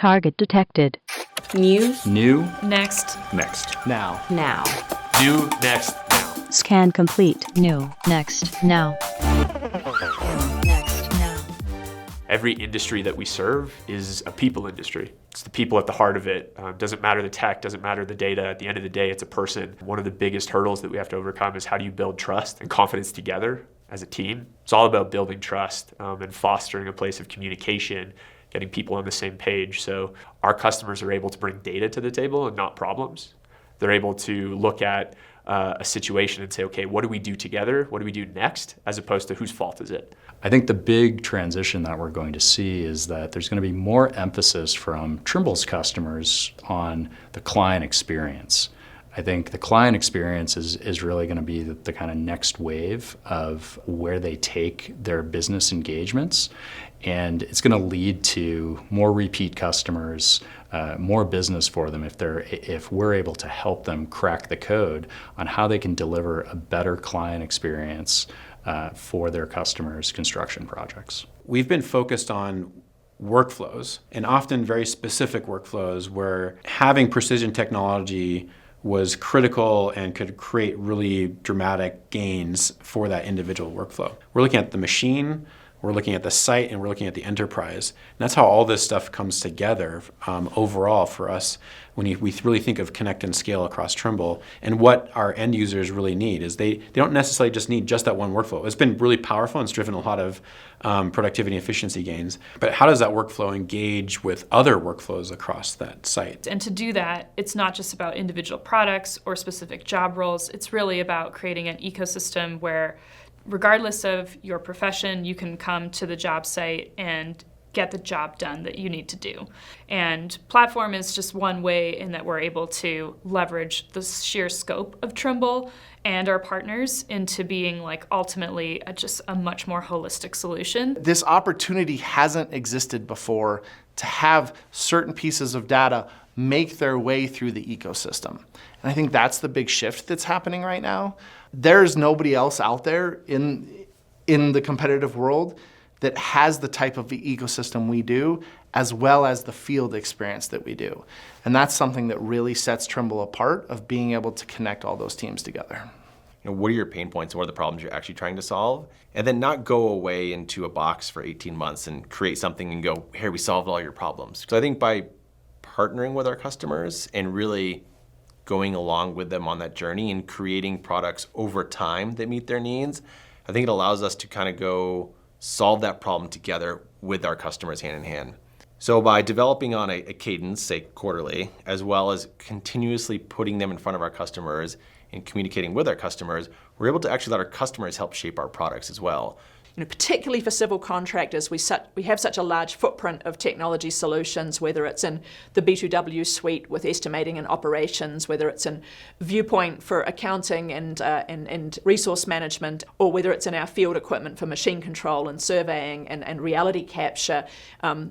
Target detected. News. New. Next. Next. Now. Now. New. Next. Now. Scan complete. New. Next. Now. Next. Now. Every industry that we serve is a people industry. It's the people at the heart of it. Doesn't matter the tech, doesn't matter the data. At the end of the day, it's a person. One of the biggest hurdles that we have to overcome is how do you build trust and confidence together as a team. It's all about building trust and fostering a place of communication, getting people on the same page. So our customers are able to bring data to the table and not problems. They're able to look at a situation and say, okay, what do we do together? What do we do next? As opposed to whose fault is it? I think the big transition that we're going to see is that there's going to be more emphasis from Trimble's customers on the client experience. I think the client experience is really going to be the kind of next wave of where they take their business engagements, and it's going to lead to more repeat customers, more business for them if we're able to help them crack the code on how they can deliver a better client experience for their customers' construction projects. We've been focused on workflows, and often very specific workflows where having precision technology was critical and could create really dramatic gains for that individual workflow. We're looking at the machine, we're looking at the site, and we're looking at the enterprise. And that's how all this stuff comes together overall for us when we really think of connect and scale across Trimble. And what our end users really need is they don't necessarily just need just that one workflow. It's been really powerful and it's driven a lot of productivity and efficiency gains. But how does that workflow engage with other workflows across that site? And to do that, it's not just about individual products or specific job roles. It's really about creating an ecosystem where regardless of your profession, you can come to the job site and get the job done that you need to do. And platform is just one way in that we're able to leverage the sheer scope of Trimble and our partners into being like ultimately just a much more holistic solution. This opportunity hasn't existed before to have certain pieces of data make their way through the ecosystem. And I think that's the big shift that's happening right now. There's nobody else out there in the competitive world that has the type of ecosystem we do, as well as the field experience that we do. And that's something that really sets Trimble apart, of being able to connect all those teams together. What are your pain points and what are the problems you're actually trying to solve? And then not go away into a box for 18 months and create something and go, here, we solved all your problems. So I think by partnering with our customers and really going along with them on that journey and creating products over time that meet their needs, I think it allows us to kind of go solve that problem together with our customers hand in hand. So by developing on a cadence, say quarterly, as well as continuously putting them in front of our customers and communicating with our customers, we're able to actually let our customers help shape our products as well. Particularly for civil contractors, we have such a large footprint of technology solutions, whether it's in the B2W suite with estimating and operations, whether it's in Viewpoint for accounting and resource management, or whether it's in our field equipment for machine control and surveying and reality capture.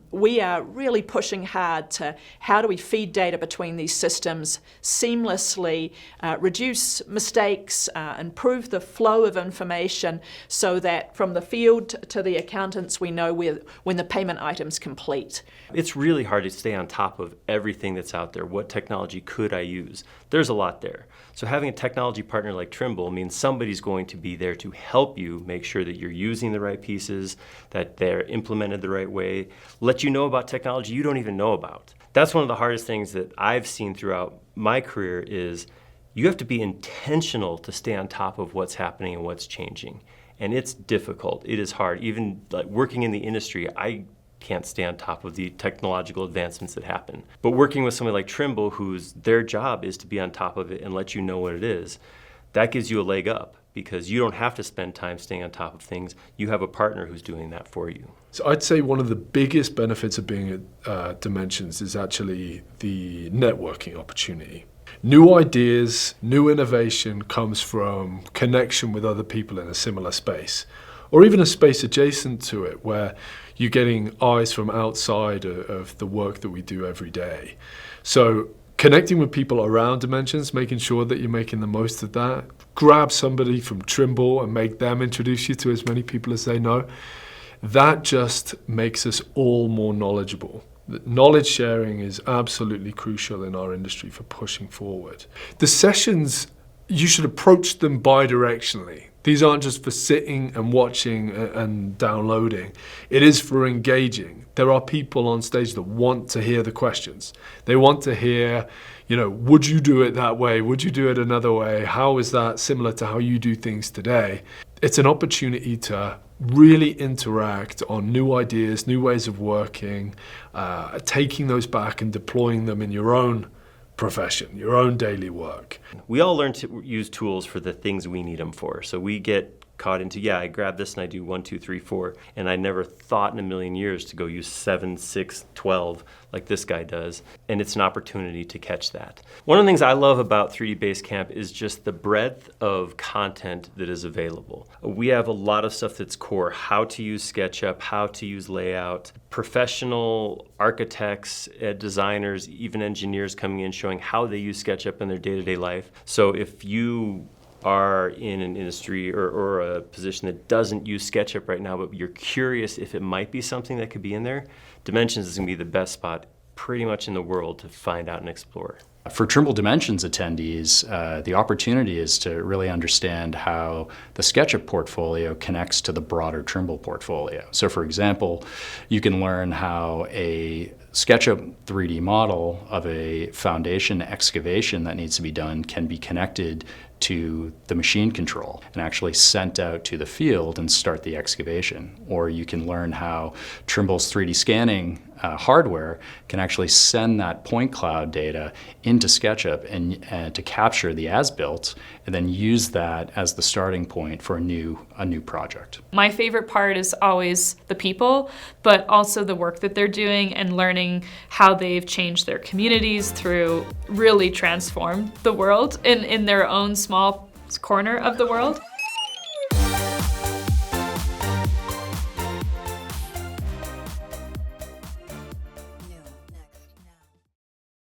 We are really pushing hard to how do we feed data between these systems seamlessly, reduce mistakes, improve the flow of information so that from the field to the accountants, we know when the payment item's complete. It's really hard to stay on top of everything that's out there. What technology could I use? There's a lot there. So having a technology partner like Trimble means somebody's going to be there to help you make sure that you're using the right pieces, that they're implemented the right way, let you know about technology you don't even know about. That's one of the hardest things that I've seen throughout my career is you have to be intentional to stay on top of what's happening and what's changing. And it's difficult. It is hard. Even like working in the industry, I can't stay on top of the technological advancements that happen. But working with somebody like Trimble, their job is to be on top of it and let you know what it is, that gives you a leg up because you don't have to spend time staying on top of things. You have a partner who's doing that for you. So I'd say one of the biggest benefits of being at Dimensions is actually the networking opportunity. New ideas, new innovation comes from connection with other people in a similar space, or even a space adjacent to it where you're getting eyes from outside of the work that we do every day. So connecting with people around Dimensions, making sure that you're making the most of that. Grab somebody from Trimble and make them introduce you to as many people as they know. That just makes us all more knowledgeable. Knowledge sharing is absolutely crucial in our industry for pushing forward. The sessions, you should approach them bi-directionally. These aren't just for sitting and watching and downloading. It is for engaging. There are people on stage that want to hear the questions. They want to hear, would you do it that way? Would you do it another way? How is that similar to how you do things today? It's an opportunity to really interact on new ideas, new ways of working, taking those back and deploying them in your own profession, your own daily work. We all learn to use tools for the things we need them for. So we get caught into, I grab this and I do 1, 2, 3, 4, and I never thought in a million years to go use 7, 6, 12 like this guy does, and it's an opportunity to catch that. One of the things I love about 3D Basecamp is just the breadth of content that is available. We have a lot of stuff that's core, how to use SketchUp, how to use layout, professional architects, designers, even engineers coming in showing how they use SketchUp in their day-to-day life. So if you are in an industry or a position that doesn't use SketchUp right now, but you're curious if it might be something that could be in there, Dimensions is going to be the best spot pretty much in the world to find out and explore. For Trimble Dimensions attendees, the opportunity is to really understand how the SketchUp portfolio connects to the broader Trimble portfolio. So for example, you can learn how a SketchUp 3D model of a foundation excavation that needs to be done can be connected to the machine control and actually sent out to the field and start the excavation. Or you can learn how Trimble's 3D scanning hardware can actually send that point cloud data into SketchUp and to capture the as-built and then use that as the starting point for a new project. My favorite part is always the people, but also the work that they're doing and learning how they've changed their communities through really transformed the world in their own small corner of the world.